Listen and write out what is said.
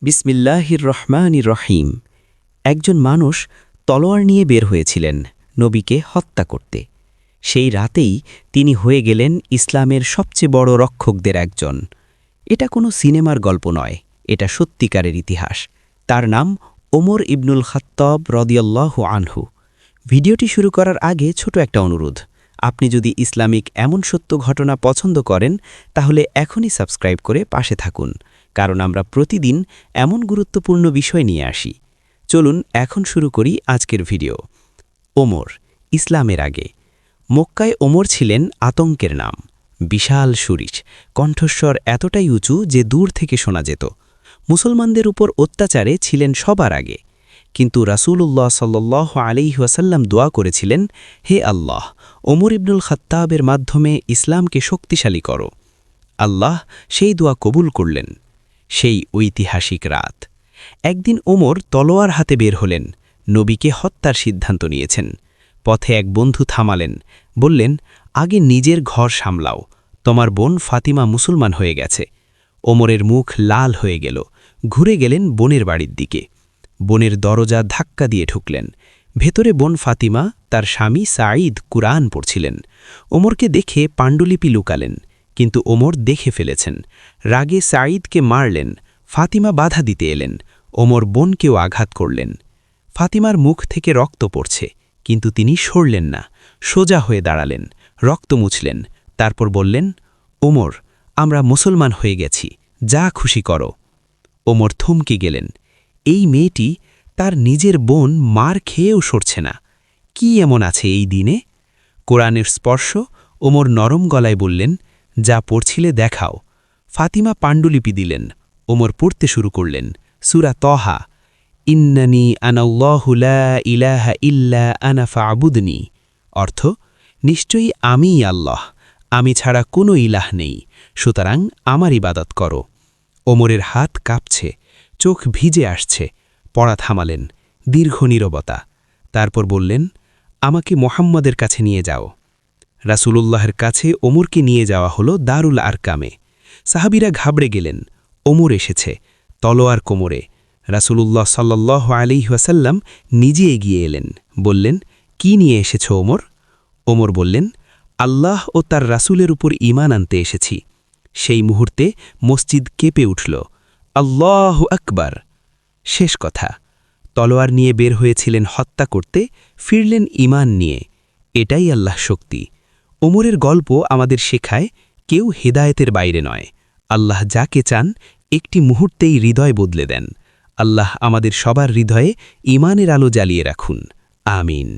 বিসমিল্লাহির রহমানির রহিম। একজন মানুষ তলোয়ার নিয়ে বের হয়েছিলেন নবীকে হত্যা করতে। সেই রাতেই তিনি হয়ে গেলেন ইসলামের সবচেয়ে বড় রক্ষকদের একজন। এটা কোনো সিনেমার গল্প নয়, এটা সত্যিকারের ইতিহাস। তার নাম ওমর ইবনুল খাত্তাব রদিয়াল্লাহু আনহু। ভিডিওটি শুরু করার আগে ছোট একটা অনুরোধ, আপনি যদি ইসলামিক এমন সত্য ঘটনা পছন্দ করেন তাহলে এখনই সাবস্ক্রাইব করে পাশে থাকুন, কারণ আমরা প্রতিদিন এমন গুরুত্বপূর্ণ বিষয় নিয়ে আসি। চলুন এখন শুরু করি আজকের ভিডিও। ওমর, ইসলামের আগে। মক্কায় ওমর ছিলেন আতঙ্কের নাম। বিশাল শরীর, কণ্ঠস্বর এতটাই উঁচু যে দূর থেকে শোনা যেত। মুসলমানদের উপর অত্যাচারে ছিলেন সবার আগে। কিন্তু রাসূলুল্লাহ সাল্লাল্লাহু আলাইহি ওয়াসাল্লাম দোয়া করেছিলেন, হে আল্লাহ, ওমর ইবনুল খাত্তাবের মাধ্যমে ইসলামকে শক্তিশালী করো। আল্লাহ সেই দোয়া কবুল করলেন। সেই ঐতিহাসিক রাত। একদিন ওমর তলোয়ার হাতে বের হলেন, নবীকে হত্যার সিদ্ধান্ত নিয়েছেন। পথে এক বন্ধু থামালেন, বললেন, আগে নিজের ঘর সামলাও, তোমার বোন ফাতিমা মুসলমান হয়ে গেছে। ওমরের মুখ লাল হয়ে গেল, ঘুরে গেলেন বোনের বাড়ির দিকে। বোনের দরজা ধাক্কা দিয়ে ঢুকলেন। ভেতরে বোন ফাতিমা, তার স্বামী সাঈদ কুরআন পড়ছিলেন। ওমরকে দেখে পাণ্ডুলিপি লুকালেন, কিন্তু ওমর দেখে ফেলেছেন। রাগে সাঈদকে মারলেন। ফাতিমা বাধা দিতে এলেন। ওমর বোনকেও আঘাত করলেন। ফাতিমার মুখ থেকে রক্ত পড়ছে, কিন্তু তিনি সরলেন না, সোজা হয়ে দাঁড়ালেন, রক্ত মুছলেন। তারপর বললেন, ওমর, আমরা মুসলমান হয়ে গেছি, যা খুশি করো। ওমর থমকে গেলেন। এই মেয়েটি, তার নিজের বোন, মার খেয়েও সরছে না। কি এমন আছে এই দিনে? কোরআনের স্পর্শ। ওমর নরম গলায় বললেন, যা পড়ছিলে দেখাও। ফাতিমা পাণ্ডুলিপি দিলেন। ওমর পড়তে শুরু করলেন, সূরা তহা, ইন্নানি আনাল্লাহু লা ইলাহা ইল্লা আনা ফা'বুদনি। অর্থ, নিশ্চয়ই আমিই আল্লাহ, আমি ছাড়া কোনো ইলাহ নেই, সুতরাং আমার ইবাদত করো। ওমরের হাত কাঁপছে, চোখ ভিজে আসছে। পড়া থামালেন। দীর্ঘ নীরবতা। তারপর বললেন, আমাকে মুহাম্মদের কাছে নিয়ে যাও। রাসূলুল্লাহর কাছে ওমরকে নিয়ে যাওয়া হলো দারুল আরকামে। সাহাবীরা ঘাবড়ে গেলেন। ওমর এসেছে, তলোয়ার কোমরে। রাসূলুল্লাহ সাল্লাল্লাহু আলাইহি ওয়াসাল্লাম নিজে এগিয়ে এলেন, বললেন, কি নিয়ে এসেছ ওমর? ওমর বললেন, আল্লাহ ও তার রাসূলের উপর ঈমান আনতে এসেছি। সেই মুহূর্তে মসজিদ কেঁপে উঠল। আল্লাহু আকবার। শেষ কথা। তলোয়ার নিয়ে বের হয়েছিলেন হত্যা করতে, ফিরলেন ঈমান নিয়ে। এটাই আল্লাহ শক্তি। ওমরের গল্প আমাদের শেখায়, কেউ হেদায়েতের বাইরে নয়। আল্লাহ যাকে চান একটি মুহূর্তেই হৃদয় বদলে দেন। আল্লাহ আমাদের সবার হৃদয়ে ঈমানের আলো জ্বালিয়ে রাখুন। আমিন।